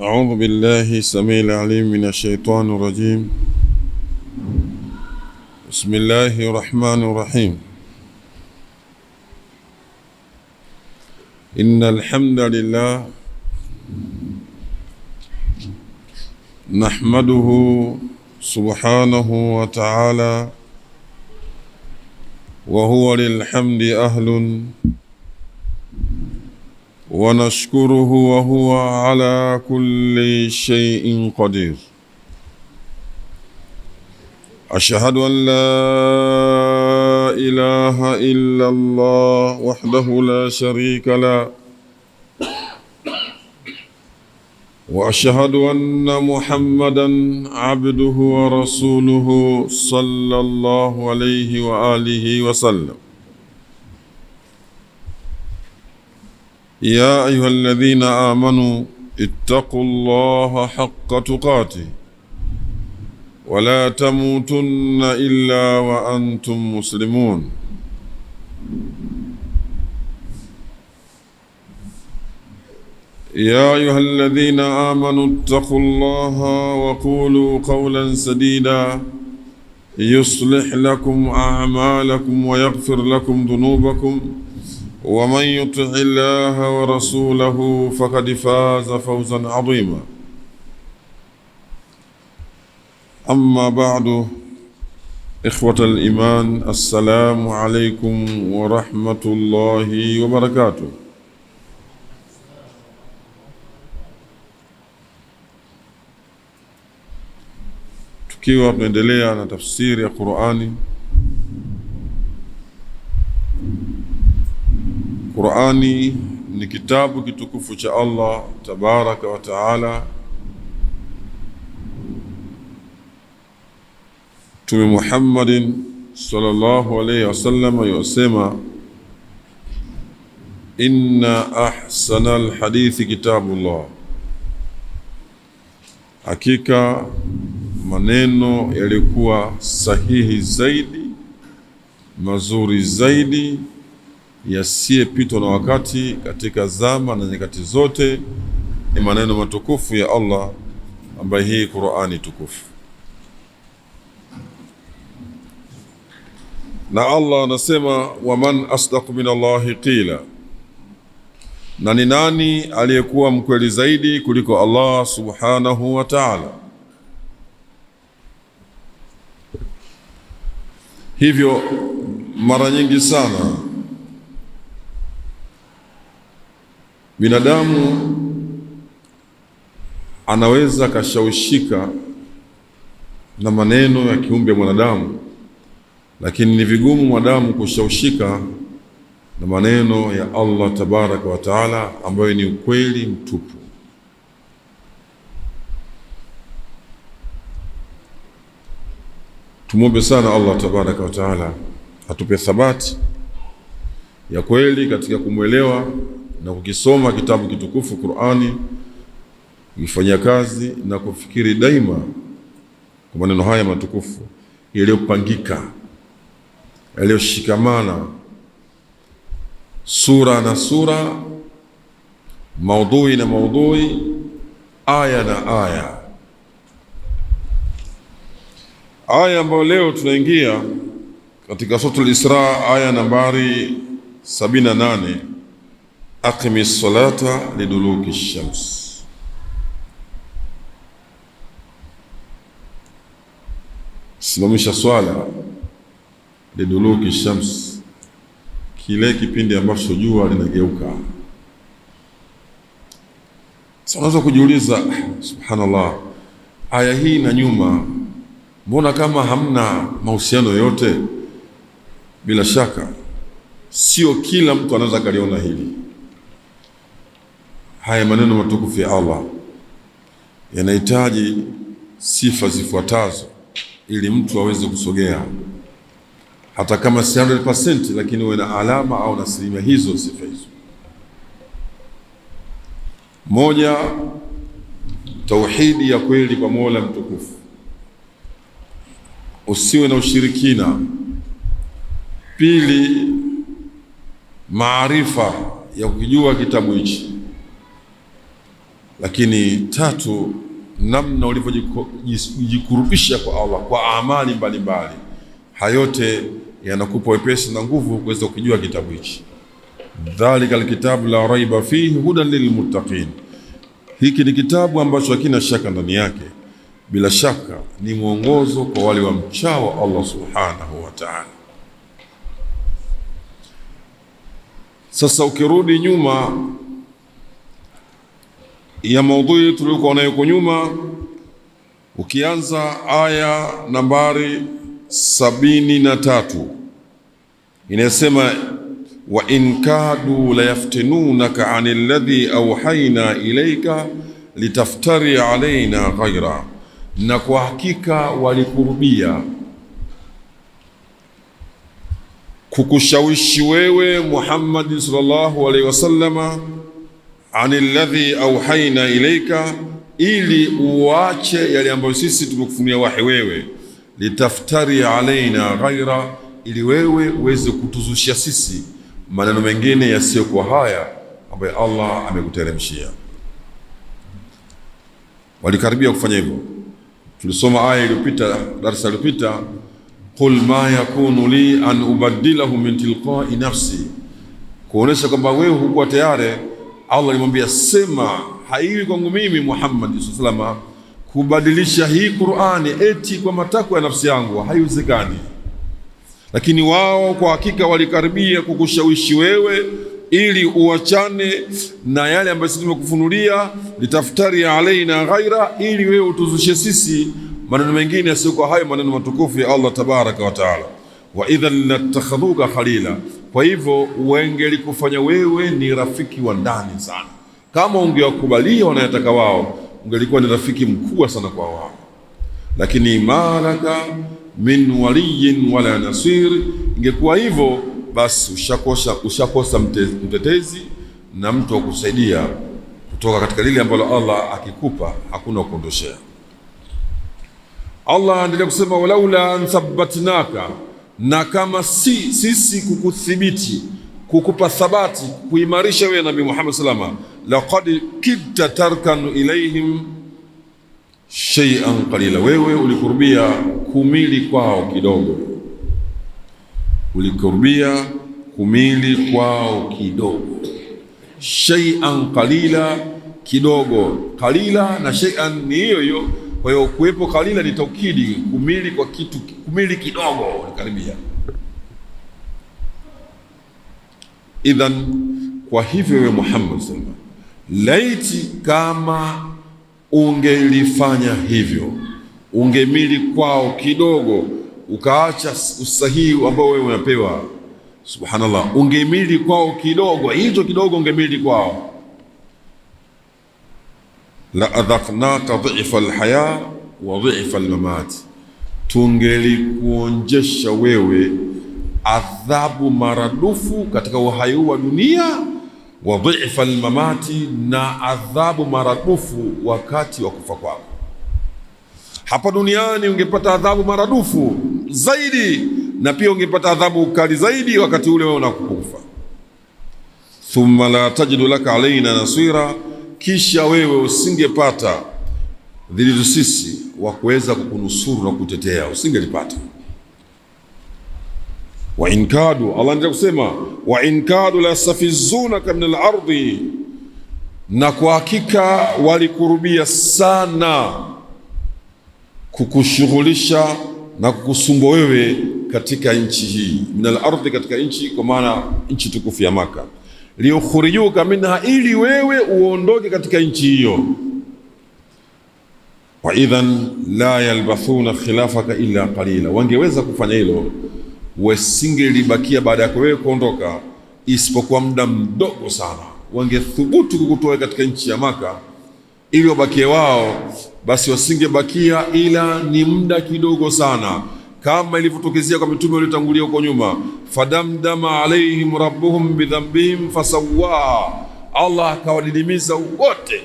أعوذ بالله السميع العليم من الشيطان الرجيم. بسم الله الرحمن الرحيم. إن الحمد لله نحمده سبحانه وتعالى وهو للحمد أهل، ونشكره وهو على كل شيء قدير. أشهد أن لا إله إلا الله وحده لا شريك له، وأشهد أن محمدا عبده ورسوله صلى الله عليه وآله وسلم. يا أيها الذين آمنوا اتقوا الله حق تقاته ولا تموتن إلا وأنتم مسلمون. يا أيها الذين آمنوا اتقوا الله وقولوا قولا سديدا يصلح لكم أعمالكم ويغفر لكم ذنوبكم، ومن يطع الله ورسوله فقد فاز فوزا عظيما. أما بعد، إخوة الإيمان، السلام عليكم ورحمة الله وبركاته. Tukiwa tunaendelea na tafsiri ya Qur'ani. Qur'ani ni kitabu kitukufu cha Allah tabaraka wa taala. Mtume Muhammadin sallallahu alayhi wasallam yosema, inna ahsana alhadithi kitabullah, hakika maneno yalikuwa sahihi zaidi, mazuri zaidi, yasiyepitwa na wakati katika zama na nyakati zote, ni maneno matukufu ya Allah, ambaye hii Qur'ani tukufu. Na Allah anasema, waman asdaqu min Allahi qila, na ni nani aliyekuwa mkweli zaidi kuliko Allah subhanahu wa ta'ala. Hivyo mara nyingi sana binadamu anaweza kashawishika na maneno ya kiumbe mwanadamu, lakini ni vigumu mwanadamu kushawishika na maneno ya Allah tabaraka wa taala, ambayo ni ukweli mtupu. Tumwombe sana Allah tabaraka wa taala atupe thabati ya kweli katika kumwelewa na kukisoma kitabu kitukufu Qur'ani, kufanya kazi na kufikiri daima kwa maneno haya matukufu yaliyopangika, yaliyoshikamana, sura na sura, maudhui na maudhui, aya na aya. Aya ambayo leo tunaingia katika Suratul Isra, aya nambari 78, aqimis salata liduluki shams. Simamisha swala liduluki shams, kile kipindi ambacho jua linageuka. Sasa unaweza kujiuliza, subhanallah, aya hii na nyuma mbona kama hamna mahusiano yote? Bila shaka sio kila mtu anaweza kaliona hili. Haya maneno matukufu ya Allah yanahitaji sifa zifuatazo ili mtu aweze kusogea, hata kama si 100%, lakini uwe na alama au na asilimia hizo, sifa hizo. Moja, tauhidi ya kweli kwa Mola mtukufu, usiwe na ushirikina. Pili, maarifa ya kujua kitabu hichi. Lakini tatu, namna ulivyojikurubisha kwa Allah kwa amali mbalimbali. Hayote yanakupa wepesi na nguvu kuweza kujua kitabu hichi. Dhalika alkitabu la raiba fihi hudan lilmuttaqin. Hiki ni kitabu ambacho hakina shaka ndani yake, bila shaka ni mwongozo kwa wale wa mchao Allah subhanahu wa ta'ala. Sasa ukirudi nyuma ya maudhui tuliokuwa nayo kwa nyuma, ukianza aya nambari 73 inasema wa in kadu la yaftinunaka anil ladhi awhayna ilayka litaftari alaina ghaira, na kwa hakika walikurubia kukushawishi wewe Muhammad sallallahu alaihi wasallama anil ladhi awhayna ilayka, ili uache yale ambayo sisi tumekufunia wahi wewe, litaftari alaina ghaira, ili wewe uweze kutuzushia sisi maneno mengine yasiyokuwa haya ambayo Allah amekuteremshia. Walikaribia kufanya hivyo. Tulisoma aya iliyopita, darasa iliyopita, qul ma yakunu li an ubaddilahu min tilqa'i nafsi, kuonesha kwamba wewe hukuwa tayari. Allah alimwambia sema, haiwi kwangu mimi Muhammad sallallahu alaihi wasallam kubadilisha hii Qur'ani eti kwa matakwa ya nafsi yangu, haiwezekani. Lakini wao kwa hakika walikaribia kukushawishi wewe ili uachane na yale ambayo sisi tumekufunulia, litaftari alaina ghaira, ili wewe utuzushe sisi maneno mengine yasiyokuwa hayo maneno matukufu ya Allah tabaraka wa taala. Wa idhan latakhadhuka khalila, kwa hivyo wangelikufanya wewe ni rafiki wa ndani sana. Kama ungewakubalia wanayotaka wao, ungelikuwa ni rafiki mkubwa sana kwa wao. Lakini malaka min waliyin wala nasir, ingekuwa hivyo basi ushakosa mtetezi na mtu wa kusaidia kutoka katika lile ambalo Allah akikupa hakuna kuondoshea. Allah anaendelea kusema walaula an thabbatnaka, na kama sisi kukuthibiti, kukupa thabati, kuimarisha wewe Nabii Muhammad sallallahu alaihi wasallam, laqad kidta tarkanu ilaihim shay'an qalila, wewe ulikurubia kumili kwao kidogo, ulikurubia kumili kwao kidogo. Shay'an qalila, kidogo. Qalila na shay'an ni hiyo hiyo. Kwa hiyo kuwepo qalila ni taukidi, kumili kwa kitu, kumili kidogo ulikaribia. Idhan, kwa hivyo wewe Muhammad sallallahu alaihi wasallam, laiti kama ungelifanya hivyo, ungemili kwao kidogo, ukaacha usahihi ambao wewe unapewa, subhanallah, ungemili kwao kidogo, hicho kidogo ungemili kwao, la adhaqnaka dhifa alhaya wa dhifa almamat, tungelikuonjesha wewe adhabu maradufu katika uhai wa dunia, wa dhifa almamati, na adhabu maradufu wakati wa kufa kwako. Hapa duniani ungepata adhabu maradufu zaidi, na pia ungepata adhabu kali zaidi wakati ule wewe unakufa. Thumma la tajidu laka alaina nasira, kisha wewe usingepata dhidi sisi wa kuweza kukunusuru na kutetea, usingelipata. Wa in kadu, Allah ndiye kusema wa in kadu la yastafizunaka min al-ardi, na kwa hakika walikurubia sana kukushughulisha na kukusumbua wewe katika nchi hii. Min al-ardi, katika nchi, kwa maana nchi tukufu ya Maka. Liukhrijuka minha, ili wewe uondoke katika nchi hiyo. Wa idhan la yalbathuna khilafaka illa qalila, wangeweza kufanya hilo, wasingelibakia baada ya wewe kuondoka isipokuwa muda mdogo sana. Wangethubutu kukutoa katika nchi ya Maka ili wabakie wao, basi wasingebakia ila ni muda kidogo sana, kama ilivyotokezea kwa mitume waliotangulia huko nyuma. Fadamdama alaihim rabbuhum bidhanbihim fasawwa, Allah akawadidimiza wote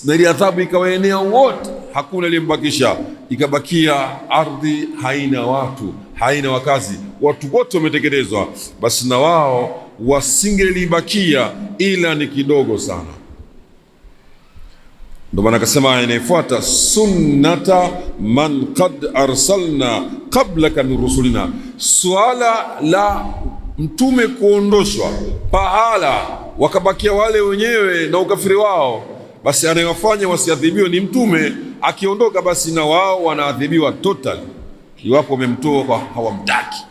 na ile adhabu ikawaenea wote, hakuna aliyembakisha. Ikabakia ardhi haina watu, haina wakazi, watu wote wametekelezwa, basi na wao wasingelibakia ila ni kidogo sana. Ndio maana akasema inafuata sunnata man qad arsalna qablaka min rusulina. Swala la mtume kuondoshwa pahala wakabakia wale wenyewe na ukafiri wao, basi anayewafanya wasiadhibiwe ni mtume. Akiondoka basi na wao wanaadhibiwa total, iwapo wamemtoa kwa hawamtaki.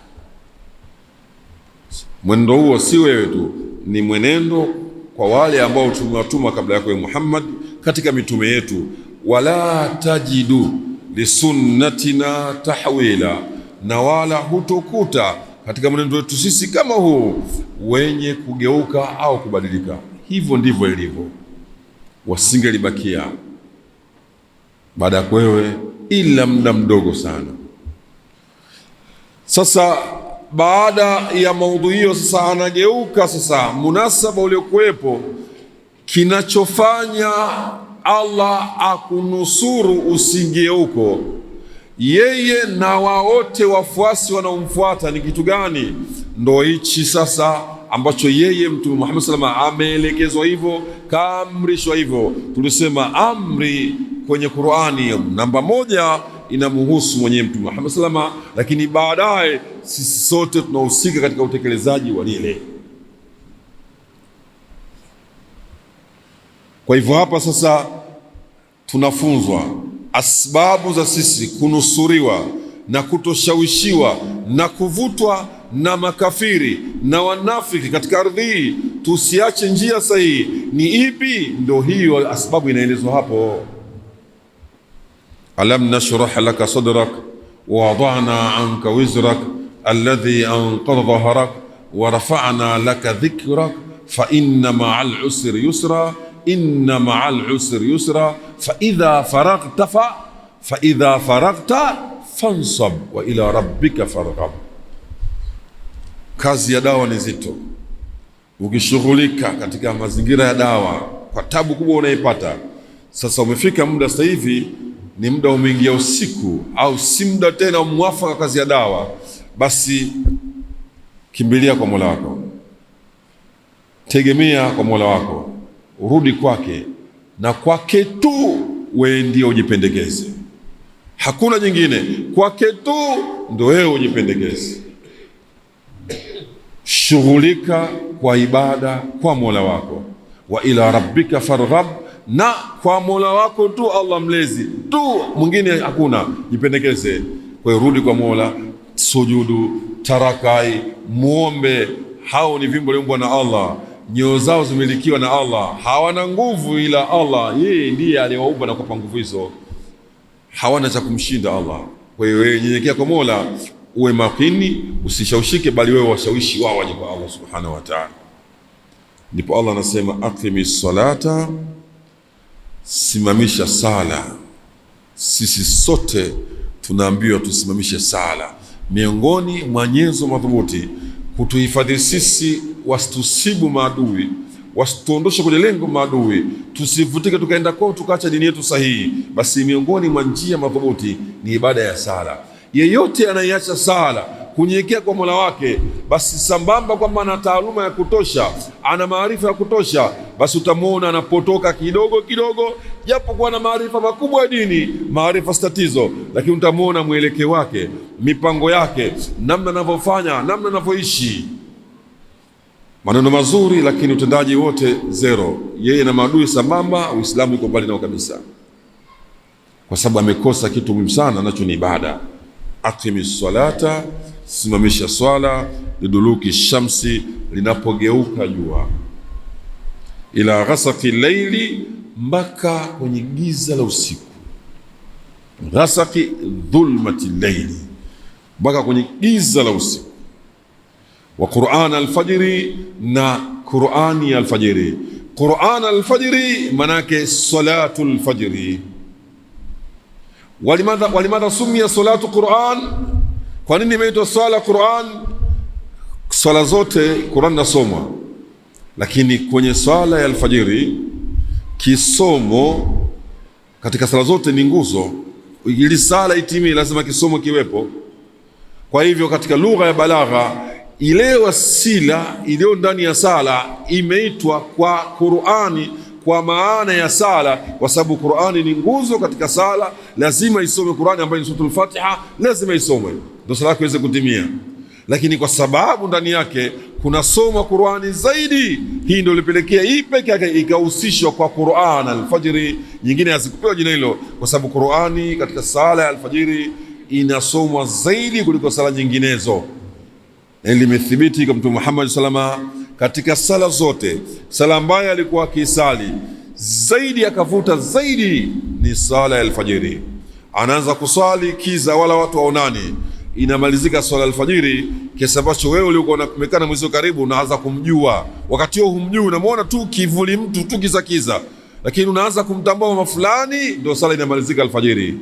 Mwendo huo si wewe tu, ni mwenendo kwa wale ambao tumewatuma kabla yako Muhammad katika mitume yetu. Wala tajidu lisunnatina tahwila, na wala hutokuta katika mwenendo wetu sisi kama huu wenye kugeuka au kubadilika. Hivyo ndivyo ilivyo, wasingelibakia baada ya wewe ila muda mdogo sana. Sasa baada ya maudhui hiyo, sasa anageuka sasa munasaba uliokuwepo, kinachofanya Allah akunusuru usingeuko yeye na waote wafuasi wanaomfuata ni kitu gani? Ndo hichi sasa ambacho yeye Mtume Muhammad sallallahu alaihi wasallam ameelekezwa hivyo, kaamrishwa hivyo. Tulisema amri kwenye Qur'ani namba 1 inamhusu mwenyewe Mtume Muhammad sallallahu alaihi wasallam, lakini baadaye sisi sote tunahusika katika utekelezaji wa lile. Kwa hivyo hapa sasa tunafunzwa asbabu za sisi kunusuriwa na kutoshawishiwa na kuvutwa na makafiri na wanafiki katika ardhi hii, tusiache njia sahihi. Ni ipi? Ndio hiyo asbabu inaelezwa hapo. Alam nashrah laka sadrak wa wada'na anka wizrak alladhi anqadha dhahrak wa rafa'na laka dhikrak fa inna ma'al usri yusra inna ma'al usri yusra fa idha faragta fansab wa ila rabbika farghab. Kazi ya dawa ni zito. Ukishughulika katika mazingira ya dawa kwa tabu kubwa unaipata. Sasa umefika muda sasa hivi ni muda umeingia usiku, au si muda tena mwafaka kazi ya dawa, basi kimbilia kwa Mola wako, tegemea kwa Mola wako, urudi kwake, na kwake tu wewe ndio ujipendekeze, hakuna jingine. Kwake tu ndio wewe ujipendekeze. Shughulika kwa ibada kwa Mola wako, wa ila rabbika farghab, na kwa Mola wako tu, Allah mlezi tu, mwingine hakuna, jipendekeze. Kwa hiyo rudi kwa Mola, sujudu, tarakai, muombe. Hao ni viumbe waliumbwa na Allah, nyoyo zao zimilikiwa na Allah, hawana nguvu ila Allah, yeye ndiye aliyewaumba na kupa nguvu hizo, hawana cha kumshinda Allah. Kwa hiyo wewe nyenyekea kwa Mola, uwe makini, usishawishike, bali wewe washawishi wao waje kwa Allah subhanahu wa ta'ala. Ndipo Allah anasema aqimis salata, simamisha sala. Sisi sote tunaambiwa tusimamishe sala. Miongoni mwa nyenzo madhubuti kutuhifadhi sisi wasitusibu maadui, wasituondoshe kwenye lengo maadui, tusivutike tukaenda kwao tukaacha dini yetu sahihi, basi miongoni mwa njia madhubuti ni ibada ya sala. Yeyote anaiacha sala kunyenyekea kwa Mola wake, basi sambamba kwamba ana taaluma ya kutosha, ana maarifa ya kutosha, basi utamwona anapotoka kidogo kidogo, japo kwa na maarifa makubwa ya dini, maarifa statizo, lakini utamwona mwelekeo wake, mipango yake, namna anavyofanya, namna anavyoishi, maneno mazuri, lakini utendaji wote zero. Yeye na maadui sambamba, Uislamu uko mbali nao kabisa, kwa sababu amekosa kitu muhimu sana, nacho ni ibada. Aqimis salata, simamisha swala, liduluki shamsi, linapogeuka jua, ila ghasaqi layli, mpaka kwenye giza la usiku. Ghasaqi dhulmati layli, mpaka kwenye giza la usiku. Wa Qur'an al-fajri, na Qur'ani ya al-fajri. Qur'an al-fajri manake salatul fajri. Walimada sumia salatu Qur'an? Kwa nini imeitwa swala Qur'an? Swala zote Qur'an nasoma, lakini kwenye swala ya alfajiri kisomo katika sala zote ni nguzo. Ili sala itimie lazima kisomo kiwepo. Kwa hivyo katika lugha ya balagha, ile wasila iliyo ndani ya sala imeitwa kwa Qur'ani kwa maana ya sala, kwa sababu Qur'ani ni nguzo katika sala, lazima isome Qur'ani ambayo ni suratul Fatiha, lazima isome ndio sala yako iweze kutimia. Lakini kwa sababu ndani yake kuna soma Qur'ani zaidi, hii ndio ilipelekea hii peke yake ikahusishwa kwa Qur'an al-fajri, nyingine hazikupewa jina hilo, kwa sababu Qur'ani katika sala ya al-fajri inasomwa zaidi kuliko sala nyinginezo. Limethibiti kwa Mtume Muhammad salama katika sala zote, sala ambayo alikuwa akisali zaidi akavuta zaidi ni sala ya alfajiri. Anaanza kuswali kiza wala watu waonani, inamalizika swala alfajiri kiasi ambacho wewe uliokuwa unakaa na mwizo karibu unaanza kumjua. Wakati huo humjui, unamwona tu kivuli mtu tu kiza, lakini unaanza kumtambua mama fulani, ndio sala inamalizika alfajiri.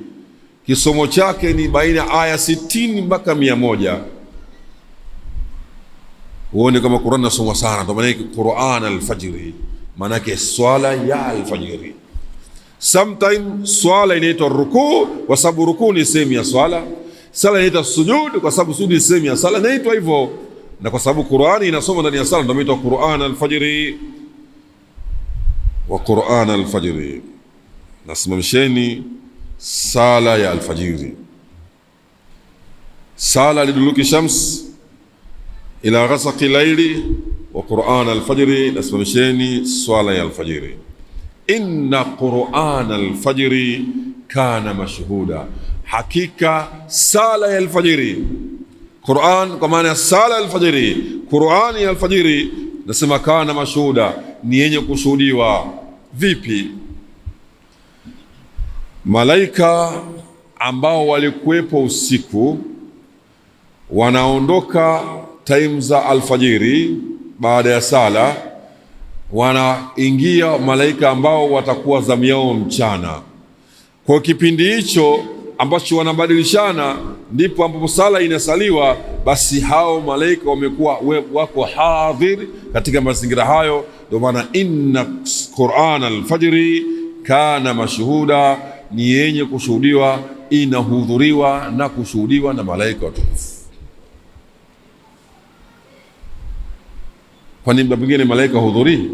Kisomo chake ni baina aya 60 mpaka 100. Uone kama Qur'an nasoma sana, ndio maana Qur'an al-fajri, maana yake swala ya al-fajri. Sometimes swala inaitwa ruku kwa sababu ruku ni sehemu ya swala. Sala inaitwa sujud kwa sababu sujud ni sehemu ya sala, inaitwa hivyo. Na kwa sababu Qur'ani inasoma ndani ya sala ndio inaitwa Qur'an al-fajri. Wa Qur'an al-fajri, nasimamisheni sala ya al-fajri. Sala liduluki shams ila ghasaqi laili wa Qur'an al-fajri, nasimamisheni swala ya al-fajri. Inna Qur'an al-fajri kana mashhuda, hakika sala ya al-fajri, Qur'an kwa maana ya sala ya al-fajri, Qur'an ya al-fajri nasema kana mashhuda, ni yenye kushuhudiwa. Vipi? Malaika ambao walikuwepo usiku wanaondoka time za alfajiri, baada ya sala wanaingia malaika ambao watakuwa zamu yao mchana. Kwa kipindi hicho ambacho wanabadilishana, ndipo ambapo sala inasaliwa, basi hao malaika wamekuwa wako hadhir katika mazingira hayo. Ndio maana inna Qur'an al-fajri kana mashhuda, ni yenye kushuhudiwa, inahudhuriwa na kushuhudiwa na malaika watukufu. Kwa nini mwingine malaika hudhuri?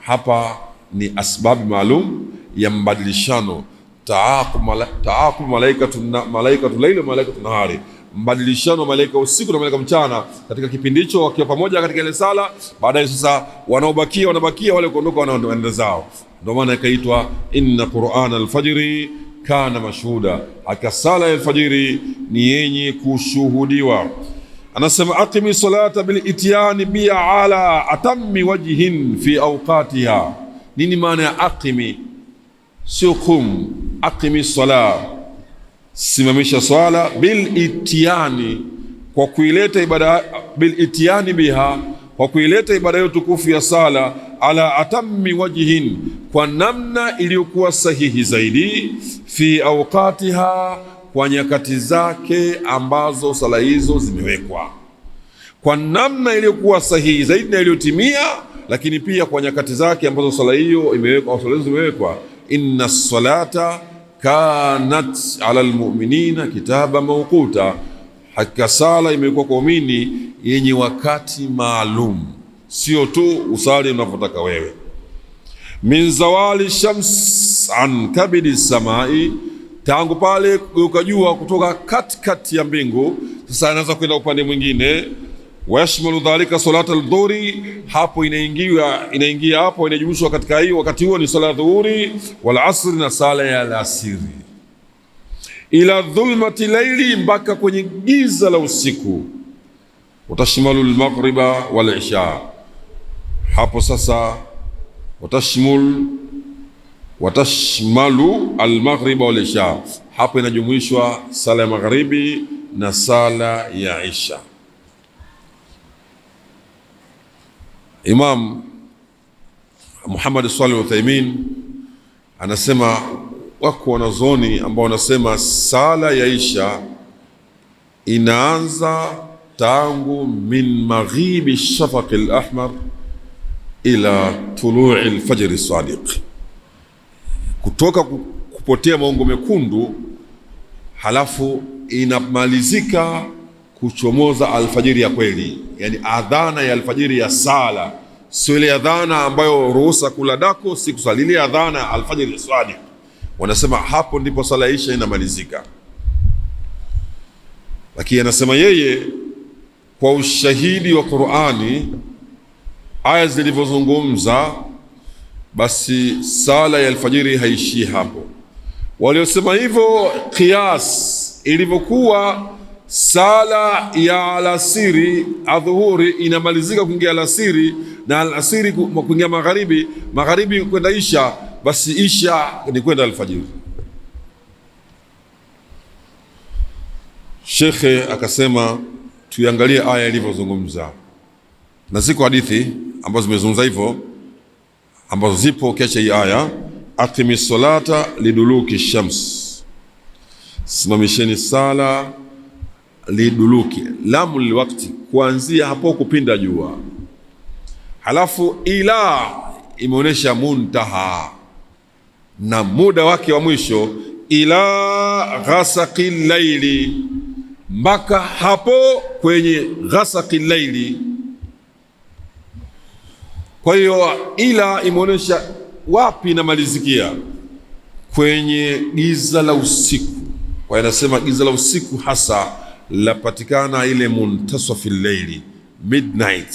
Hapa ni asbabu maalum ya mbadilishano, taaqub malaikatu layli wa malaikatu nahari, mbadilishano malaika usiku na malaika mchana katika kipindi hicho, wakiwa pamoja katika ile sala. Baadaye sasa wanabakia, wale kuondoka wanaenda zao. Ndio maana ikaitwa inna Qur'an al-fajri kana mashhuda, haka sala ya al-fajri ni yenye kushuhudiwa. Anasema aqimi salata bil ityani bi ala atammi wajhin fi awqatiha. Nini maana ya aqimi? Sio qum, aqimi sala, simamisha swala, bil ityani, kwa kuileta ibada, bil ityani biha, kwa kuileta ibada hiyo tukufu ya sala, ala atammi wajhin, kwa namna iliyokuwa sahihi zaidi, fi awqatiha, kwa nyakati zake ambazo sala hizo zimewekwa, kwa namna iliyokuwa sahihi zaidi na iliyotimia, lakini pia kwa nyakati zake ambazo sala hiyo imewekwa au sala hizo zimewekwa. Inna salata kanat ala almu'minina kitaba mawquta, hakika sala imewekwa kwa waumini yenye wakati maalum, sio tu usali unavyotaka wewe. Min zawali shams an kabidi samai, tangu pale ukajua kutoka katikati ya mbingu, sasa anaanza kwenda upande mwingine. Washmalu dhalika salata al-dhuhri, hapo inaingia hapo, inajumuishwa katika hiyo wakati huo ni sala ya dhuhuri, wal asr, na sala ya alasiri, ila dhulmati laili, mpaka kwenye giza la usiku. Watashmalu al-maghriba wal isha, hapo sasa watashmalu al-maghriba wal isha, hapo inajumuishwa sala ya magharibi na sala ya isha. Imam Muhammad Salih Uthaymin anasema, wako wanazuoni ambao wanasema sala ya isha inaanza tangu min maghibi shafaq al-ahmar ila tului al-fajr as-sadiq, kutoka kupotea maungo mekundu, halafu inamalizika kuchomoza alfajiri ya kweli, yani adhana ya alfajiri ya sala, sio ile adhana ambayo ruhusa kula dako si kusali, ile adhana alfajiri sadiq. Wanasema hapo ndipo sala isha inamalizika. Lakini anasema yeye kwa ushahidi wa Qur'ani, aya zilivyozungumza, basi sala ya alfajiri haishii hapo. Waliosema hivyo qiyas ilivyokuwa sala ya alasiri adhuhuri inamalizika kuingia alasiri na alasiri kuingia magharibi, magharibi kwenda isha, basi isha ni kwenda alfajiri. Shekhe akasema tuangalie aya ilivyozungumza, na ziko hadithi ambazo zimezungumza hivyo ambazo zipo kesha hii aya, aqimis salata liduluki shams, simamisheni sala liduluki, lamu liwakti, kuanzia hapo kupinda jua. Halafu ila imeonyesha muntaha na muda wake wa mwisho, ila ghasaqi laili, mpaka hapo kwenye ghasaqi laili. Kwa hiyo ila imeonyesha wapi inamalizikia, kwenye giza la usiku. Kwa hiyo anasema giza la usiku hasa lapatikana ile muntasafi laili, midnight.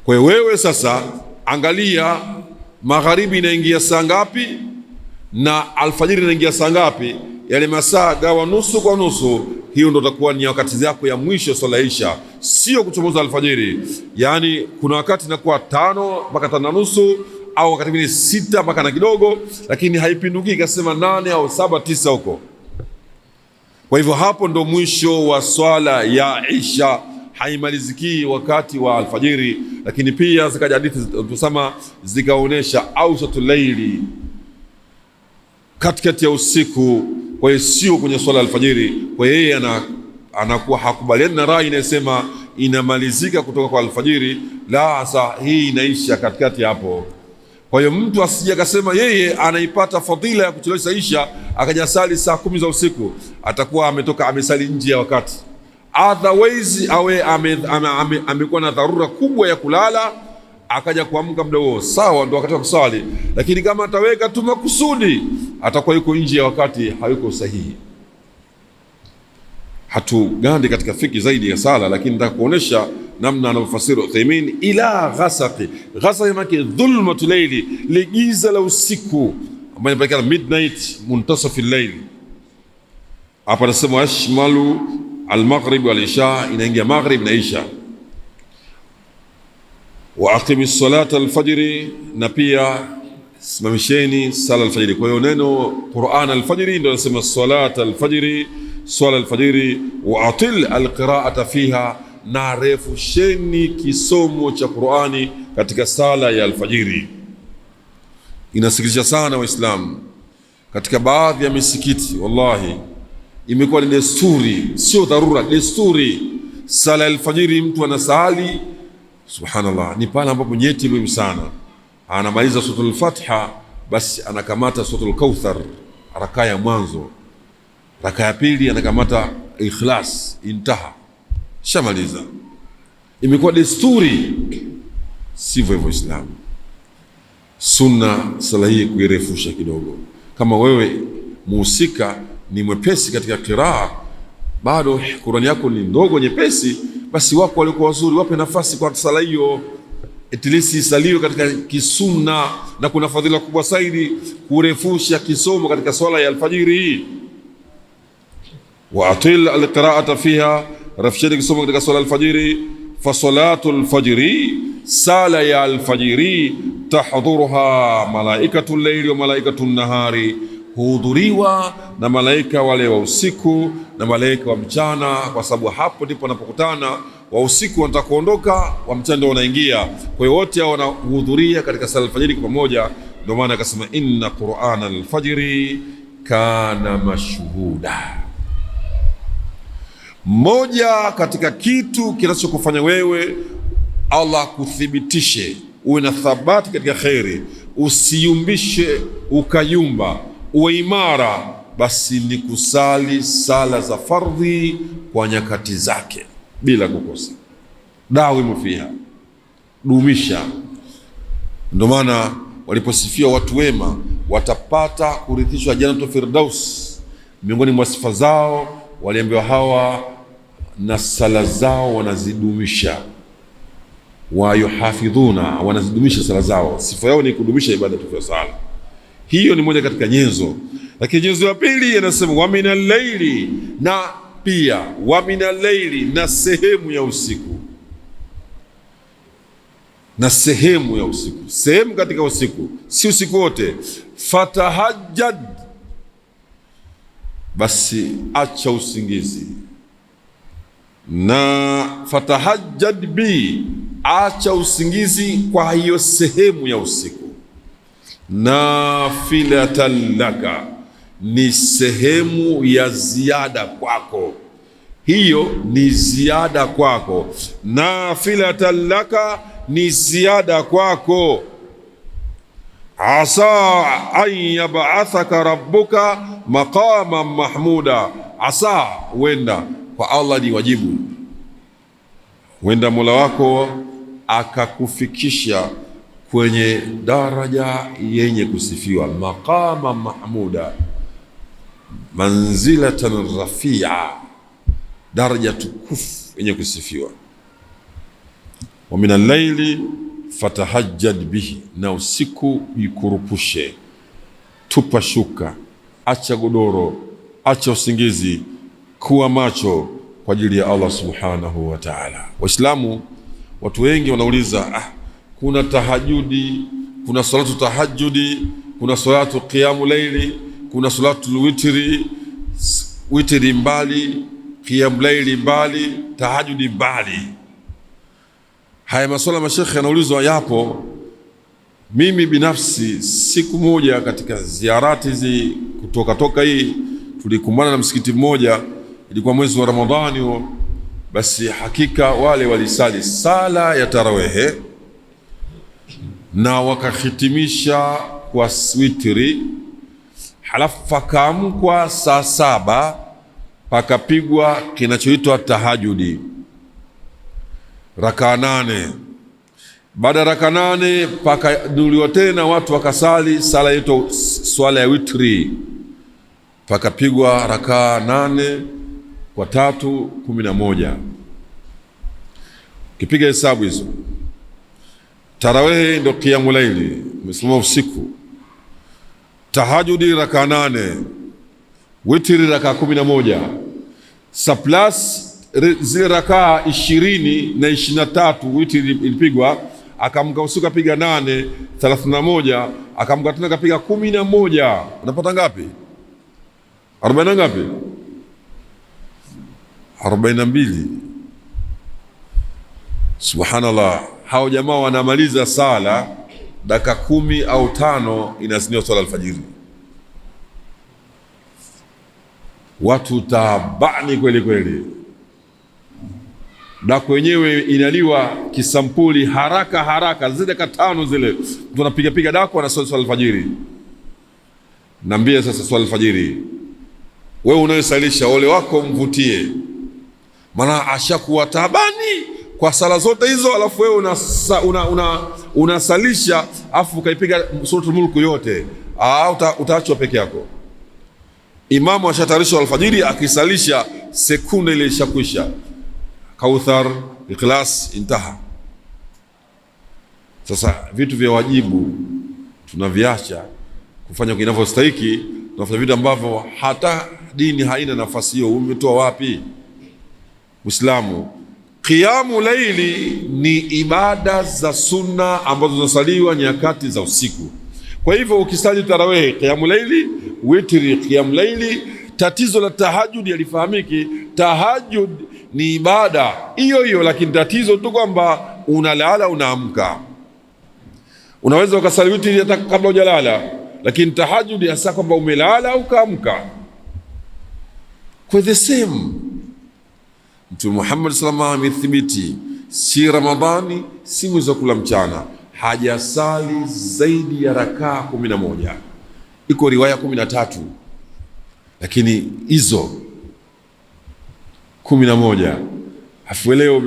Kwa hiyo wewe sasa angalia magharibi inaingia saa ngapi na alfajiri inaingia saa ngapi, yale masaa gawa nusu kwa nusu. Hiyo ndo takuwa ni wakati zako ya mwisho swala isha, sio kuchomoza alfajiri. Yani kuna wakati inakuwa 5 mpaka 5:30, au wakati mwingine 6 mpaka na kidogo, lakini haipinduki ikasema 8 au 7 9 huko. Kwa hivyo hapo ndo mwisho wa swala ya isha, haimaliziki wakati wa alfajiri. Lakini pia zikaja hadithi tusema zikaonesha ausatul laili, katikati ya usiku. Kwa hiyo sio kwenye swala ya alfajiri. Kwa hiyo yeye anakuwa hakubaliani na rai inasema inamalizika kutoka kwa alfajiri, la, saa hii inaisha katikati hapo. Kwa hiyo mtu asije akasema yeye anaipata fadhila ya kuchelewesha isha akaja sali saa 10 za usiku, atakuwa amesali nje ya wakati. Otherwise awe amekuwa na dharura kubwa ya kulala, akaja kuamka muda huo, sawa, ndio wakati wa kusali. Lakini kama ataweka tu makusudi, atakuwa yuko nje ya wakati, hayuko sahihi. Hatugandi katika fiki zaidi ya sala, lakini nataka kuonesha namna anavyofasiri Uthaymeen, ila ghasaqi. Ghasaqi maana dhulmatul layli, ligiza la usiku ambayo inapatikana midnight, muntasafi layli. Hapa nasema yashmalu al-maghrib wal isha, inaingia maghrib na isha. Wa aqimis salata al-fajr, na pia simamisheni sala al-fajr. Kwa hiyo neno Qur'an al-fajr ndio nasema salata al-fajr, swala al-fajr. Wa atil al-qira'ata fiha, na refusheni kisomo cha Qur'ani katika sala ya alfajiri. Inasikitisha sana Waislamu, katika baadhi ya misikiti wallahi imekuwa ni desturi, sio dharura, desturi. Sala ya alfajiri mtu anasali, subhanallah, ni pale ambapo nyeti muhimu sana. Anamaliza suratul Fatiha, basi anakamata suratul Kauthar rakaa ya mwanzo, rakaa ya pili anakamata Ikhlas, intaha, shamaliza. Imekuwa desturi, sivyo hivyo Islam. Sunna sala hii kuirefusha kidogo. Kama wewe muhusika ni mwepesi katika qiraa, bado Qur'ani yako ni ndogo nyepesi, basi wako walikuwa wazuri, wape nafasi kwa sala hiyo, at least isaliwe katika kisunna. Na kuna fadhila kubwa zaidi kurefusha kisomo katika swala ya alfajiri. Wa atil alqira'ata fiha, rafsheni kisomo katika swala alfajiri. Fa salatul fajri, sala ya alfajiri, tahdhuruha malaikatul layli wa malaikatul nahari, huhudhuriwa na malaika wale wa usiku na malaika wa mchana, kwa sababu hapo ndipo wanapokutana. Wa usiku wanataka kuondoka, wa mchana ndio wanaingia. Kwa hiyo wote hao wanahudhuria katika sala alfajiri kwa pamoja. Ndio maana akasema inna qur'ana alfajri kana mashhuda. Moja katika kitu kinachokufanya wewe Allah kuthibitishe uwe na thabati katika khairi, usiyumbishe ukayumba, uwe imara, basi ni kusali sala za fardhi kwa nyakati zake bila kukosa. Dawimu fiha, dumisha. Ndio maana waliposifia watu wema watapata kurithishwa jannatul firdaus, miongoni mwa sifa zao waliambiwa hawa na sala zao wanazidumisha, wa yuhafidhuna, wanazidumisha sala zao. Sifa yao ni kudumisha ibada ya sala. Hiyo ni moja katika nyenzo. Lakini nyenzo ya pili anasema wa minal laili, na pia wa minal laili, na sehemu ya usiku, na sehemu ya usiku, sehemu katika usiku, si usiku wote. Fatahajjad, basi acha usingizi, na fatahajjad bi, acha usingizi kwa hiyo sehemu ya usiku. Nafilatan laka, ni sehemu ya ziada kwako, hiyo ni ziada kwako. Nafilatan laka, ni ziada kwako. Asa an yab'athaka rabbuka maqaman mahmuda, asa, wenda kwa Allah ni wajibu, wenda Mola wako akakufikisha kwenye daraja yenye kusifiwa, maqaman mahmuda, manzilatan rafia, daraja tukufu yenye kusifiwa. Wa minal laili fatahajjad bihi, na usiku ikurupushe, tupa shuka, acha godoro, acha usingizi, kuwa macho kwa ajili ya Allah subhanahu wa ta'ala. Waislamu, watu wengi wanauliza, kuna tahajudi, kuna salatu tahajudi, kuna salatu qiyamu laili, kuna salatu witri, witri mbali, qiyamu laili mbali, tahajudi mbali. Haya maswala mashekhe yanaulizwa yapo. Mimi binafsi siku moja katika ziarati hizi kutoka hii, tulikumbana na msikiti mmoja, ilikuwa mwezi wa Ramadhani. Basi hakika wale walisali sala ya tarawehe na wakahitimisha kwa witri, halafu pakaamkwa saa 7 pakapigwa kinachoitwa tahajudi raka 8. Baada ya raka 8 pakanuliwa tena watu wakasali sala yetu, swala ya witri, pakapigwa raka 8 kwa 3, 11. Kipiga hesabu hizo, tarawehe ndio qiyamul laili, msimamo usiku, tahajudi raka 8, witri raka 11, surplus zile rakaa 20 na 23 witri ilipigwa, akamka usiku apiga 8, 31, akamka tena kapiga 11. Unapata ngapi? 40 ngapi? 42. Subhanallah, hao jamaa wanamaliza sala dakika 10 au 5 inaziniwa swala alfajiri. Watu tabani kweli kweli. Na kwenyewe inaliwa kisampuli haraka haraka, zile dakika 5 zile tunapiga piga dako na swala alfajiri. Naambia sasa, swala alfajiri wewe unayesalisha, ole wako mvutie, maana ashakuwa tabani kwa sala zote hizo, alafu wewe unasalisha afu ukaipiga suratul mulku yote, utaachwa peke yako. Imamu ashatarisha alfajiri, akisalisha sekunde ile ishakwisha, Kauthar, Ikhlas, intaha. Sasa vitu vya wajibu tunaviacha kufanya kinavyostahiki, tunafanya vitu ambavyo hata dini haina nafasi hiyo. Umetoa wapi Muislamu? Qiyamu laili ni ibada za sunna ambazo zinasaliwa nyakati za usiku. Kwa hivyo ukisali tarawih, qiyamu laili, witri, qiyamu laili. Tatizo la tahajjud yalifahamiki. Tahajjud ni ibada hiyo hiyo, lakini tatizo tu kwamba unalala unaamka. Unaweza ukasali witri hata kabla hujalala, lakini tahajjud hasa kwamba umelala ukaamka. Kwa the same, Mtume Muhammad sallallahu alaihi wasallam amethibiti, si Ramadhani si mwezi wa kula mchana hajasali zaidi ya rakaa 11. Iko riwaya 13, lakini hizo 11 afu leo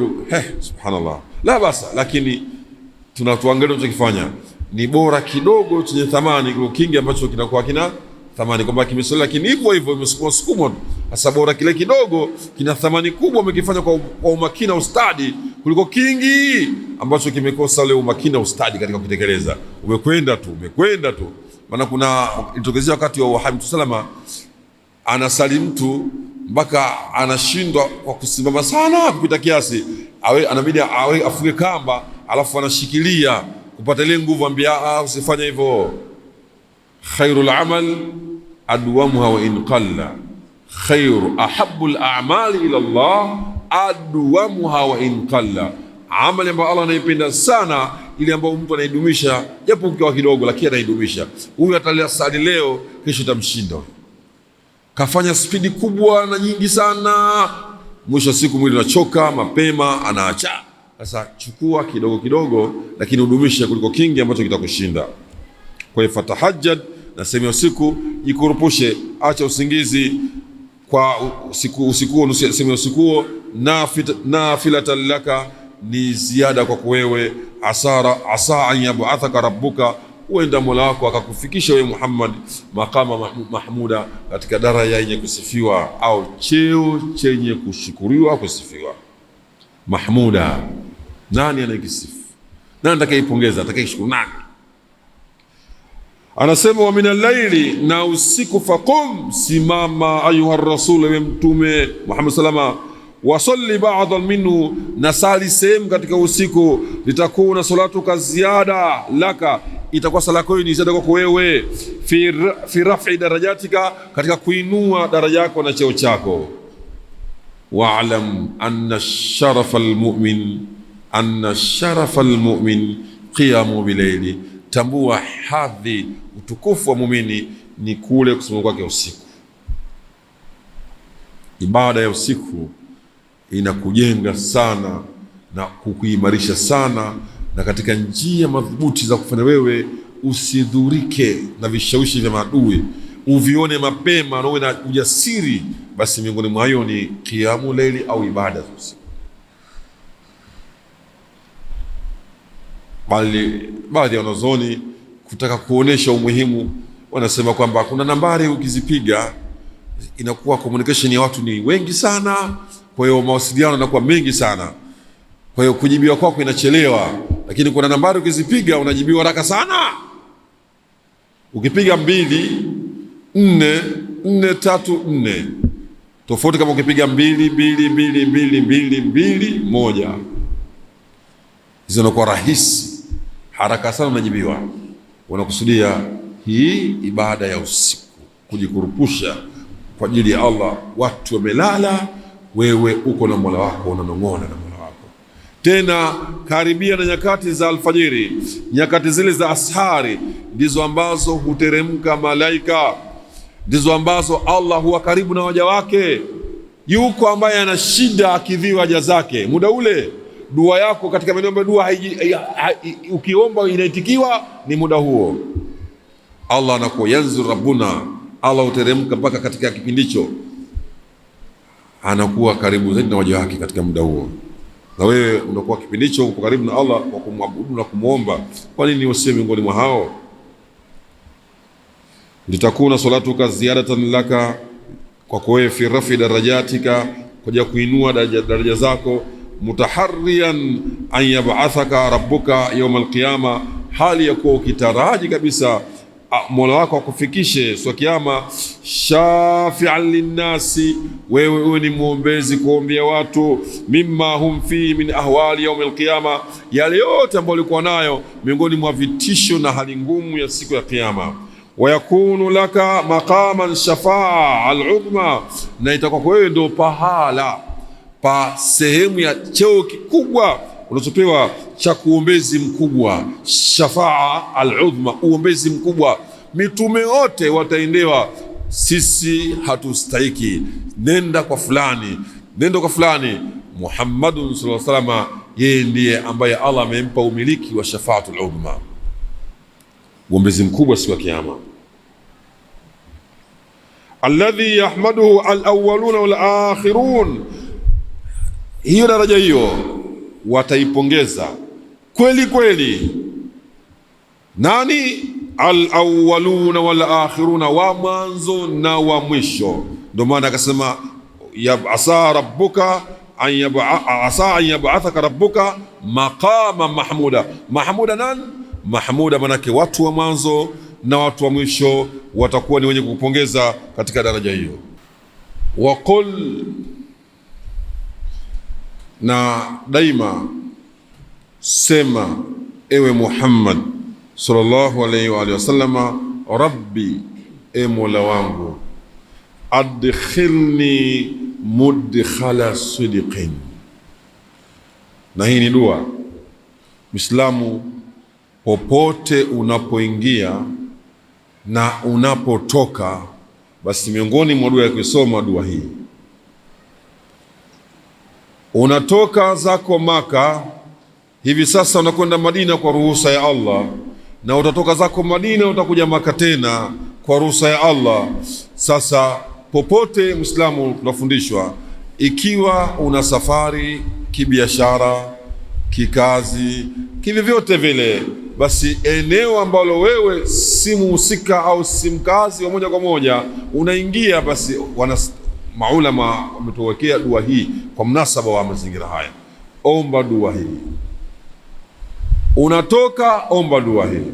subhanallah la basa, lakini tunatuangalia tunachokifanya ni bora kidogo chenye thamani kuliko kingi ambacho kinakuwa kina thamani, kwamba kimesolewa lakini hivyo hivyo imesukuma tu. Sasa bora kile kidogo kina thamani kubwa umekifanya kwa umakini na ustadi kuliko kingi ambacho kimekosa ule umakini na ustadi katika kutekeleza. Umekwenda tu. Maana kuna ilitokezea wakati wa Muhammad salama anasali mtu mpaka anashindwa kwa kusimama sana kupita kiasi, anabidi afunge kamba alafu anashikilia kupata ile nguvu, ambia usifanye hivyo. Khairul amal adwamuha wa in qalla, ahabbul a'mali ila Allah adwamuha wa in qalla. Amali ambayo Allah anaipenda sana ile ambayo mtu anaidumisha japo kwa kidogo, lakini anaidumisha. Huyu atasali leo, kesho tamshinda. Kafanya spidi kubwa na nyingi sana, mwisho siku mwili unachoka mapema, anaacha. Sasa chukua kidogo kidogo, lakini udumisha kuliko kingi ambacho kitakushinda. Kwa hiyo fatahajjad, na sema usiku jikurupushe, acha usingizi kwa usiku sema usiku nafilatan laka, ni ziada kwa wewe. Asa an yab'athaka rabbuka, uenda Mola wako akakufikisha wewe Muhammad maqama mahmuda, katika daraja yenye kusifiwa au cheo chenye kushukuriwa kusifiwa. Mahmuda, nani anayekisifu? Nani atakayepongeza? Atakayeshukuru nani? Anasema wa min al-laili, na usiku faqum, simama ayuha rasul, wa mtume Muhammad salama, wasalli ba'dhan minhu, nasali sehemu katika usiku, litakuna salatuka ziyada laka, itakuwa sala yako ni ziada kwa wewe, fi raf'i darajatika, katika kuinua daraja yako na cheo chako. Wa'lam anna sharafa al-mu'min qiyamu bilayli, tambua hadhi utukufu wa muumini ni kule kusimama kwake usiku. Ibada ya usiku inakujenga sana na kukuimarisha sana, na katika njia madhubuti za kufanya wewe usidhurike na vishawishi vya maadui, uvione mapema na uwe na ujasiri. Basi miongoni mwa hayo ni qiyamu layli au ibada za usiku. Bali baadhi ya wanazuoni kutaka kuonesha umuhimu wanasema kwamba kuna nambari ukizipiga inakuwa communication ya watu ni wengi sana, kwa hiyo mawasiliano yanakuwa mengi sana, kwa hiyo kujibiwa kwako inachelewa. Lakini kuna nambari ukizipiga unajibiwa haraka sana. Ukipiga 2 4 4 3 4 tofauti kama ukipiga 2 2 2 2 2 2 1, hizo inakuwa rahisi, haraka sana unajibiwa. Wanakusudia hii ibada ya usiku, kujikurupusha kwa ajili ya Allah. Watu wamelala, wewe uko na Mola wako, unanong'ona na Mola wako. Tena karibia na nyakati za alfajiri, nyakati zile za ashari, ndizo ambazo huteremka malaika, ndizo ambazo Allah huwa karibu na waja wake. Yuko ambaye ana shida akidhiwa haja zake muda ule. Dua yako katika maeneo dua ukiomba inaitikiwa ni muda huo. Allah anakuwa yanzur rabbuna, Allah uteremka mpaka katika kipindi hicho, anakuwa karibu zaidi na waja wake katika muda huo. Na wewe unakuwa kipindi hicho uko karibu na Allah kwa kumwabudu na kumuomba. Kwa nini usiwe miongoni mwa hao? Litakuna salatuka ziyadatan laka, kwa wewe fi rafi darajatika, kwa kuinua daraja zako. Mutaharriyan an yab'athaka rabbuka yawm al-qiyama, hali ya kuwa ukitaraji kabisa Mola wako akufikishe siku ya kiyama. Shafi'an linnasi, wewe ni muombezi kuombea watu. Mimma hum fi min ahwali yawm al-qiyama, yale yote ambayo ulikuwa nayo miongoni mwa vitisho na hali ngumu ya siku ya kiyama. Wayakunu laka maqaman shafa'a al-udhma, na itakuwa wewe ndio pahala pa sehemu ya cheo kikubwa unachopewa cha kuombezi mkubwa. Shafa'a al-udhma, uombezi mkubwa. Mitume wote wataendewa, sisi hatustahiki, nenda kwa fulani, nenda kwa fulani. Muhammadun sallallahu alaihi wasallam, yeye ndiye ambaye Allah amempa umiliki wa shafa'atul udhma, uombezi mkubwa siku ya kiyama. Alladhi yahmaduhu al-awwaluna wal-akhirun, hiyo daraja hiyo wataipongeza kweli kweli. Nani? Al-awwaluna wal-akhiruna, wa mwanzo na wa mwisho. Ndio maana akasema asa rabbuka an yab'athaka rabbuka maqama mahmuda. Mahmuda nani? Mahmuda manake watu wa mwanzo na watu wa mwisho watakuwa ni wenye kukupongeza katika daraja hiyo. Wa qul, na daima sema ewe Muhammad sallallahu alayhi wa alihi wasallama, rabbi, e mola wangu, adkhilni mudkhala sidqin. Na hii ni dua Muislamu popote unapoingia na unapotoka, basi miongoni mwa dua ya kusoma dua hii. Unatoka zako Maka, hivi sasa unakwenda Madina kwa ruhusa ya Allah, na utatoka zako Madina utakuja Maka tena kwa ruhusa ya Allah. Sasa popote Muislamu tunafundishwa, ikiwa una safari kibiashara, kikazi, kivyovyote vile, basi eneo ambalo wewe si muhusika au si mkazi wa moja kwa moja unaingia, basi maulama wametuwekea dua hii kwa mnasaba wa mazingira haya. Omba dua hii. Unatoka, omba dua hii.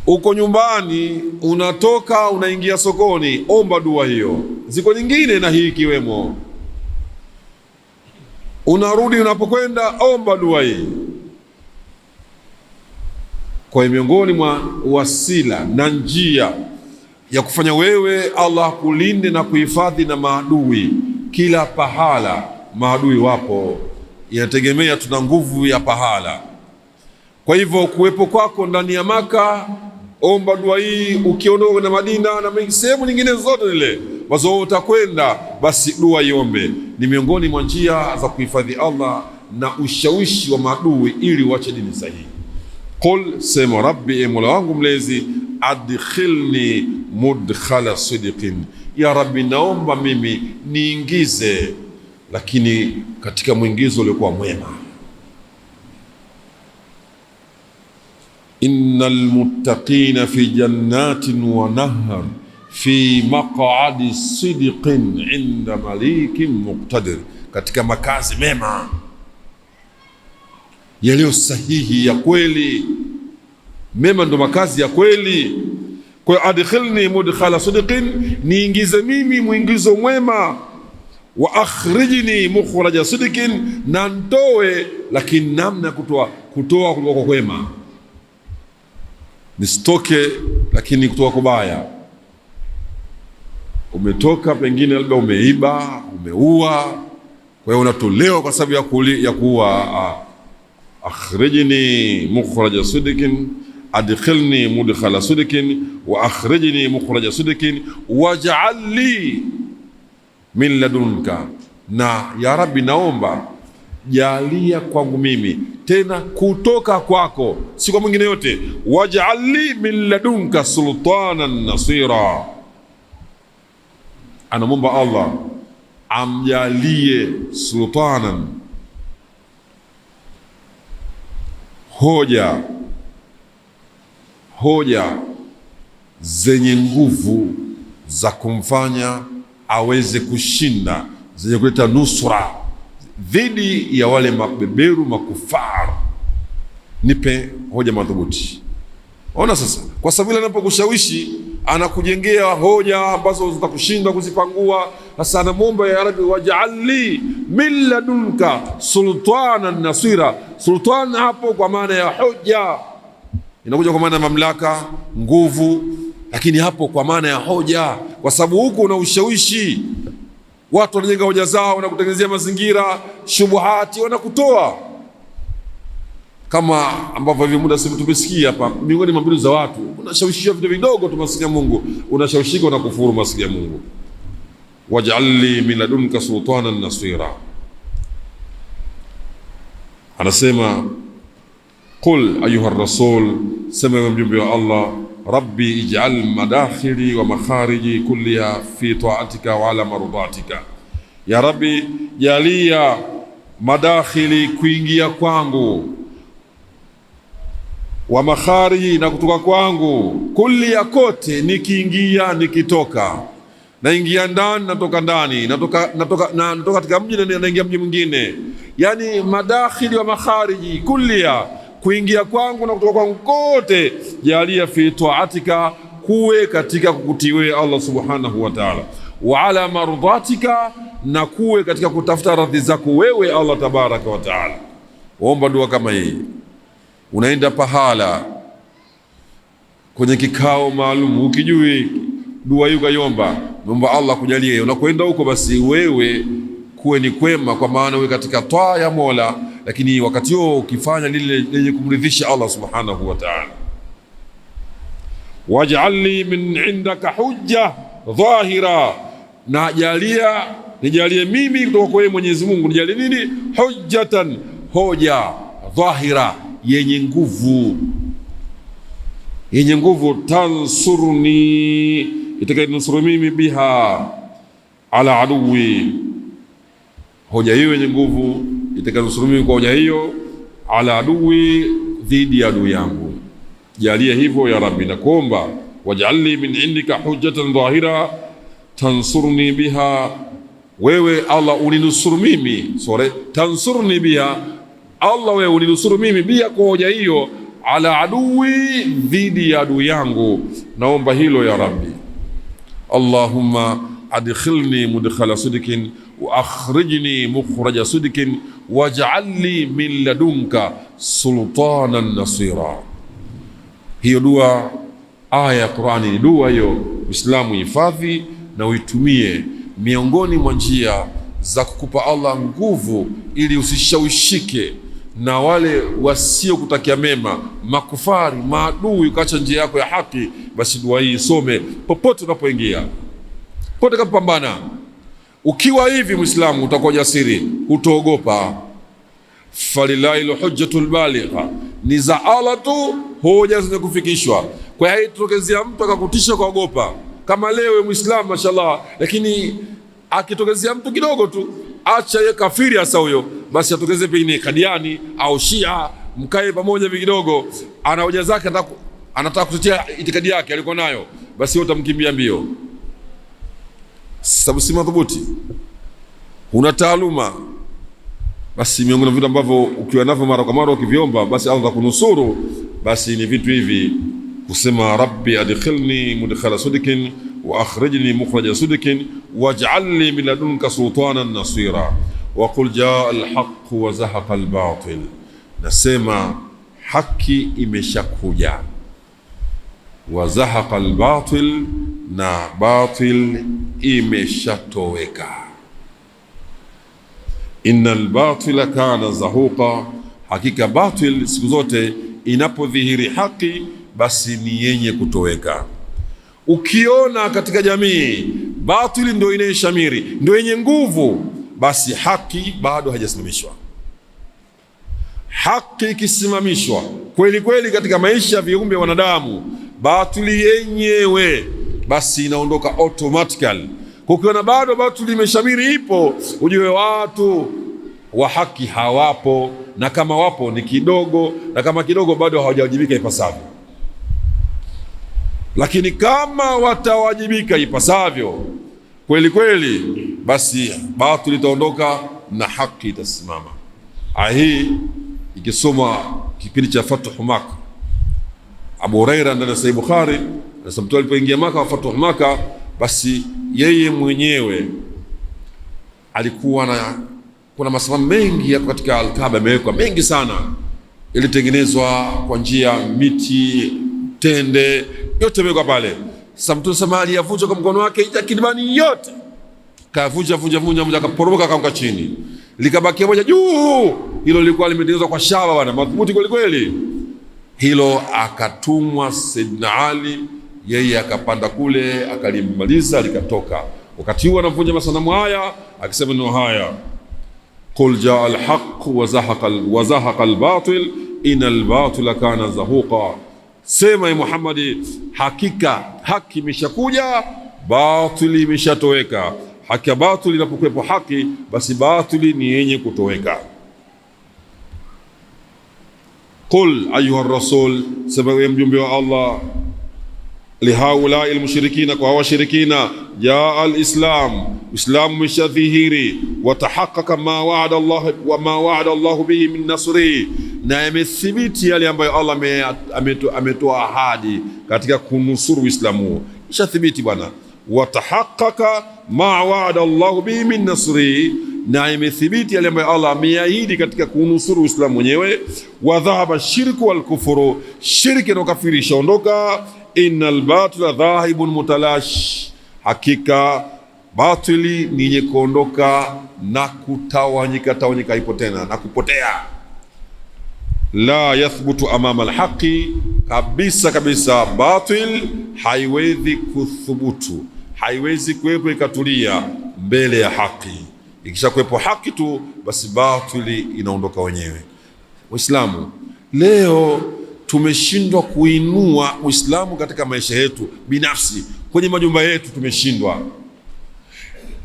Uko nyumbani, unatoka unaingia sokoni, omba dua hiyo. Ziko nyingine na hii ikiwemo. Unarudi unapokwenda, omba dua hii. Kwa miongoni mwa wasila na njia ya kufanya wewe Allah kulinde na kuhifadhi na maadui kila pahala. Maadui wapo, inategemea tuna nguvu ya pahala. Kwa hivyo kuwepo kwako ndani ya Maka, omba dua hii. Ukiondoka na Madina na sehemu nyingine zote zile ambazo utakwenda, basi dua iombe. Ni miongoni mwa njia za kuhifadhi Allah na ushawishi wa maadui ili uache dini sahihi. Qul, sema rabbi, e mola wangu mlezi, adkhilni mudkhala sidqin, ya rabbi naomba mimi niingize, lakini katika mwingizo uliokuwa mwema. Innal muttaqina fi jannatin wa nahar fi maq'adi sidqin inda malikin muqtadir, katika makazi mema yaliyo sahihi ya kweli. Mema ndo makazi ya kweli. Kwa adkhilni mudkhala sidqin, niingize mimi mwingizo mwema. Wa akhrijni mukhraja sidqin, na ntoe, lakini namna kutoa kutoka kwema. Nisitoke lakini kutoka kubaya. Umetoka pengine labda umeiba, umeua, kwa hiyo unatolewa kwa sababu ya kuua. Akhrijni mukhraja sidqin, adkhilni mudkhala sidqin, wa akhrijni mukhraja sidqin, waj'al li min ladunka, na ya rabbi naomba jalia kwangu mimi, tena kutoka kwako, si kwa mwingine yote. Waj'al li min ladunka sultanan nasira, anamwomba Allah amjalie sultanan, hoja zenye nguvu za kumfanya aweze kushinda, zenye kuleta nusra dhidi ya wale mabeberu makufar. Nipe hoja madhubuti. Ona sasa, kwa sababu anapokushawishi anakujengea hoja ambazo zitakushinda kuzipangua. Sasa anamwomba ya rabbi, waj'al li min ladunka sultanan nasira. Sultan hapo kwa maana ya hoja, inakuja kwa maana ya mamlaka, nguvu, lakini hapo kwa maana ya hoja, kwa sababu huko una ushawishi. Watu wanajenga hoja zao na kutengenezea mazingira, shubuhati wanakutoa, kama ambavyo hivi muda sisi tumesikia hapa, miongoni mwa mbinu za watu unashawishia vitu vidogo tu, maskini ya Mungu unashawishika na kufuru maskini ya Mungu. Waj'al li min ladunka sultanan nasira. Anasema qul ayuha rasul, sema mjumbe wa Allah, rabbi ij'al madakhili wa makhariji kulliha fi ta'atika wa ala mardatika, ya rabbi jalia madakhili, kuingia kwangu, wa makhariji, na kutoka kwangu, kullia, kote, nikiingia nikitoka, naingia ndani natoka ndani, natoka katika mji na naingia mji mwingine. Yani madakhili wa makhariji kullia, kuingia kwangu na kutoka kwangu kote, jalia fi taatika, kuwe katika kukutii wewe Allah subhanahu wa ta'ala, wa ala mardhatika, na kuwe katika kutafuta radhi zako wewe Allah tabaraka wa ta'ala. Omba dua kama hii. Unaenda pahala kwenye kikao maalum, ukijui dua hii ukaiomba, naomba Allah kujalie unakwenda huko, basi wewe kuwe ni kwema, kwa maana wewe katika taa ya Mola, lakini wakati huo ukifanya lile lenye kumridhisha Allah subhanahu wa ta'ala. Waj'alni min indaka hujja dhahira, na nijalie mimi kutoka kwa Mwenyezi Mungu, nijalie nini? Hujjatan, hoja dhahira, yenye nguvu, tansurni, itakayenusuru mimi biha ala aduwi, hoja hiyo yenye nguvu itakayenusuru mimi kwa hoja hiyo, ala aduwi, dhidi ya adui yangu. Jalia hivyo ya Rabbi, nakuomba. Waj'alni min indika hujjatan dhahira tansurni biha, wewe Allah uninusuru mimi, tansurni biha, Allah wewe uninusuru mimi biha, kwa hoja hiyo, ala aduwi, dhidi ya adui yangu. Naomba hilo ya Rabbi. Allahumma adkhilni mudkhala sidqin wa akhrijni mukhraja sidqin waj'alni min ladunka sultanan nasira. Hiyo dua, aya ya Qur'ani ni dua hiyo. Uislamu hifadhi na uitumie miongoni mwa njia za kukupa Allah nguvu, ili usishawishike na wale wasio kutakia mema, makufari, maadui, ukaacha njia yako ya haki. Basi dua hii isome popote unapoingia, popote kapambana. Ukiwa hivi Muislamu utakuwa jasiri, utoogopa. Falilahi hujjatul baligha, ni za Allah tu hoja zenye kufikishwa. Kwa hiyo haitokezea mtu akakutisha kuogopa. Kama leo Muislamu mashallah, lakini akitokezea mtu kidogo tu, acha ye kafiri hasa huyo, basi atokezee pengine Kadiani au Shia, mkae pamoja kidogo, ana hoja zake, anataka kutetea itikadi yake alikuwa nayo, basi wewe utamkimbia mbio, sababu si madhubuti, una taaluma. Basi miongoni mwa vitu ambavyo ukiwa navyo mara kwa mara ukiviomba, basi Allah atakunusuru. Basi ni vitu hivi, kusema rabbi adkhilni mudkhala sidqin wa akhrijni mukhraja sidqin waj'alni min ladunka sultanan nasira wa qul jaa alhaq wa zahaqa albatil. Nasema haki imeshakuja, wa zahaqa albatil, na batil imeshatoweka. Innal batila kana zahuqa, hakika batil siku zote inapodhihiri haki basi ni yenye kutoweka. Ukiona katika jamii batili ndio inayeshamiri, ndio yenye nguvu, basi haki bado haijasimamishwa. Haki ikisimamishwa kweli kweli katika maisha ya viumbe wanadamu, batili yenyewe basi inaondoka automatically. Ukiona bado batili imeshamiri ipo, ujue watu wa haki hawapo, na kama wapo ni kidogo, na kama kidogo bado hawajawajibika ipasavyo. Lakini kama watawajibika ipasavyo kweli kweli, basi batili itaondoka na haki itasimama. Hii ikisoma kipindi cha Fathu Makkah, Abu Huraira ndani ya Sahih Bukhari, na mtu alipoingia Makkah wa Fathu Makkah, basi yeye mwenyewe alikuwa kuna masanamu mengi ya katika Al-Kaaba, yamewekwa mengi sana, ilitengenezwa kwa njia miti, tende, yote yamewekwa pale. Sasa mtu sema aliyavunja kwa mkono wake kidibani yote, kavunja moja, akaporomoka akaanguka chini, likabakia moja juu. Hilo lilikuwa limetengenezwa kwa shaba bwana, madhubuti kweli kweli. Hilo akatumwa Saidina Ali, yeye akapanda kule akalimaliza, likatoka. Wakati huo anavunja masanamu haya akisema neno haya, qul jaa alhaq wa zahaqa albatil innal batila kana zahuqa. Sema ya Muhammad, hakika haki imeshakuja, batili imeshatoweka. Haki ya batili inapokuwepo haki, basi batili ni yenye kutoweka. Qul ayuha rasul, sema ya mjumbe wa Allah, lihaulai almushrikina, kwa washirikina, jaa alislam, Uislamu umeshadhihiri, watahaqqaqa ma wa'ada Allah wa ma wa'ada Allah bihi min nasri, na yamethibiti yale ambayo Allah ametoa ahadi katika kunusuru Uislamu. Ishathibiti bwana, watahaqqaqa ma wa'ada Allah bihi min nasri, na imethibiti yale ambayo Allah ameahidi katika kunusuru Uislamu mwenyewe. Wa dhahaba shirku wal kufru, shirki na ukafiri shaondoka. Innal batila dhahibun mutalash, hakika batili ni yenye kuondoka na kutawanyika, ipo tena na kupotea. La yathbutu amama alhaqi, kabisa batil haiwezi kuthubutu, haiwezi kuwepo ikatulia mbele ya haki. Ikisha kuwepo haki tu, basi batili inaondoka wenyewe. Waislamu, leo tumeshindwa kuinua Uislamu katika maisha yetu binafsi, kwenye majumba yetu tumeshindwa.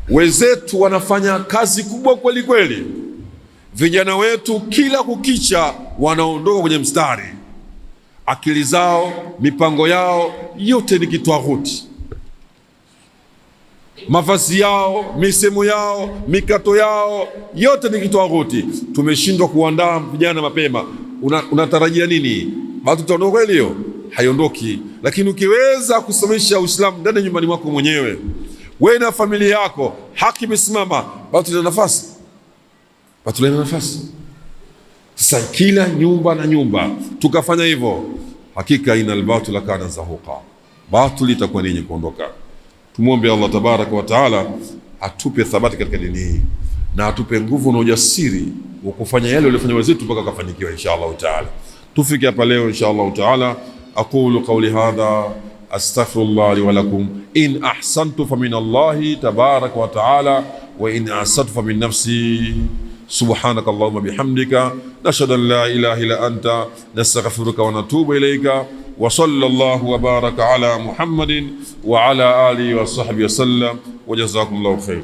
Wenzetu wanafanya kazi kubwa kweli kweli, vijana wetu kila kukicha wanaondoka kwenye mstari, akili zao, mipango yao yote ni kitwaghuti, mavazi yao, misemo yao, mikato yao yote ni kitwaghuti. Tumeshindwa kuandaa vijana mapema. Unatarajia nini? Bado tutaondoka kweli? Hiyo haiondoki. Lakini ukiweza kusomesha Uislamu ndani ya nyumbani mwako mwenyewe, wewe na familia yako, haki imesimama, bado tuna nafasi, Sasa kila nyumba na nyumba tukafanya hivyo, hakika inal batila kana zahuqa, batili itakuwa yenye kuondoka. Tumuombe Allah tabaraka wa taala atupe thabati katika dini hii, na atupe nguvu na ujasiri wa kufanya yale waliyofanya wenzetu mpaka kafanikiwa inshallah taala. Tufike hapa leo inshallah taala. Aqulu qawli hadha astaghfirullah li wa lakum. In ahsantu fa min Allahi tabaraka wa taala, wa in asatu fa min nafsi. Subhanaka Allahumma bihamdika, nashhadu an la ilaha illa anta, nastaghfiruka wa natubu ilayka. Wa sallallahu wa baraka ala Muhammadin wa ala alihi wa sahbihi wa sallam, wa jazakumullahu khair.